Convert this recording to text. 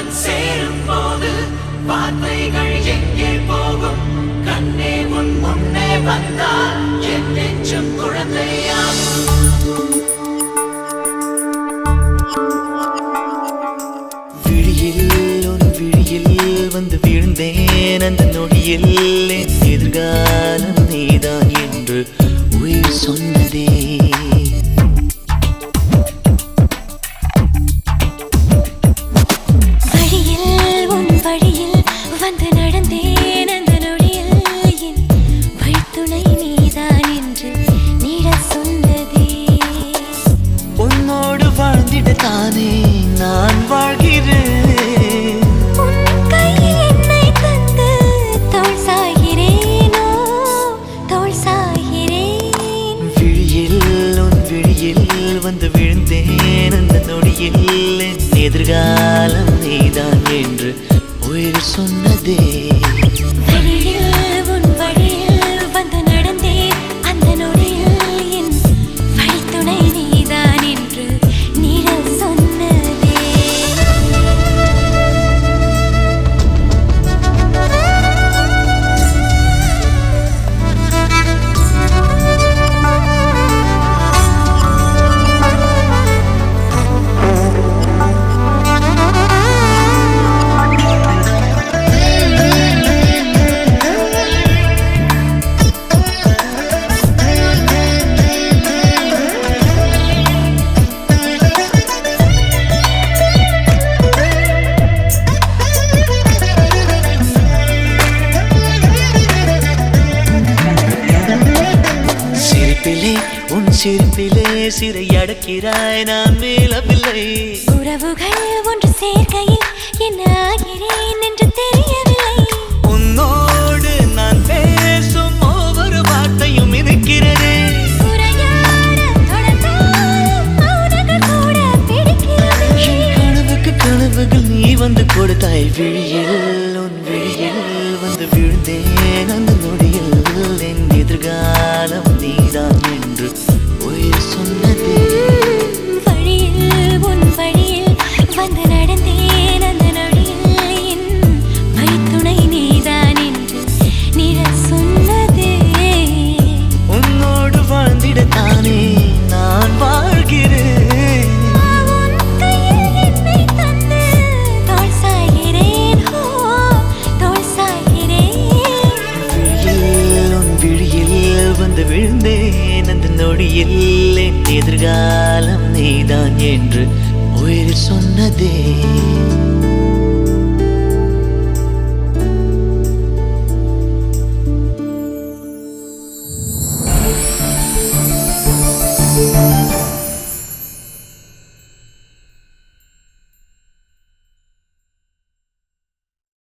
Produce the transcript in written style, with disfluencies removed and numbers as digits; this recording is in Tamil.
உன்னுடன் சேரும் போது வார்த்தைகள் எங்கே போகும்? கண்ணே உன் முன்னே வந்தால் என் நெஞ்சும் குழந்தையாகும். விழியில் ஒரு விழியில் வந்து வீழ்ந்தேன் அந்த நொடியில் என் எதிர்காலம் நீதான் என்று உயிர் சொன்னதே. வழியில் உன் வழியில் வந்து நடந்தேன் அந்த நொடியில் என் வழித்துணை நீதான் என்று நீடச் சொன்னதே. உன்னோடு வாழ்ந்திட தானே நான் வாழ்கிறேன். உன் கையில் என்னை தந்து தோள் சாய்கிறேனோ தோள் சாய்கிறேன். விழியில் உன் விழியில் வந்து விழுந்தேன் அந்த நொடியில் என் எதிர்காலம் நீதான் என்று உயிர் சொன்னதே. வழியில் உன் வழியில் வந்து நடந்தேன் அந்த நொடியில் என் வழித்துணை நீதான் என்று நீடச் சொன்னதே. சிரிப்பிலே உன் சிரிப்பிலே சிறை அடக்கிறாய் நான் மேலவில்லை. உறவுகள் ஒன்று சேர்க்கையில் என்ன ஆகிறேன் என்று தெரியவில்லை. உன்னோடு நான் பேசும் ஒவ்வொரு வார்த்தையும் இருக்கிறதே. உரையாட தொடர்ந்தாலும் மௌனங்கள் கூட பிடிக்கிறது. கனவுக்கு கனவுகள் நீ வந்து கொடுத்தாய். விழியில் உன் விழியில் வந்து விழுந்தேன் அந்த நொடியில் என் எதிர்காலம் நீதான் என்று உயிர் சொன்னதே. வழியில் உன் வழியில் வந்து நடந்தேன் அந்த நொடியில் என் வழித்துணை நீதான் என்று நீடச் சொன்னதே. உன்னோடு வாழ்ந்திட தானே நான் வாழ்கிறேன். உன் கையில் என்னை தந்து தோள் சாய்கிறேன் ஹோ தோள் சாய்கிறேன். விழியில் உன் விழியில் வந்து விழுந்தேன் அந்த நொடியில் என் எதிர்காலம் நீதான் என்று உயிர் சொன்னதே.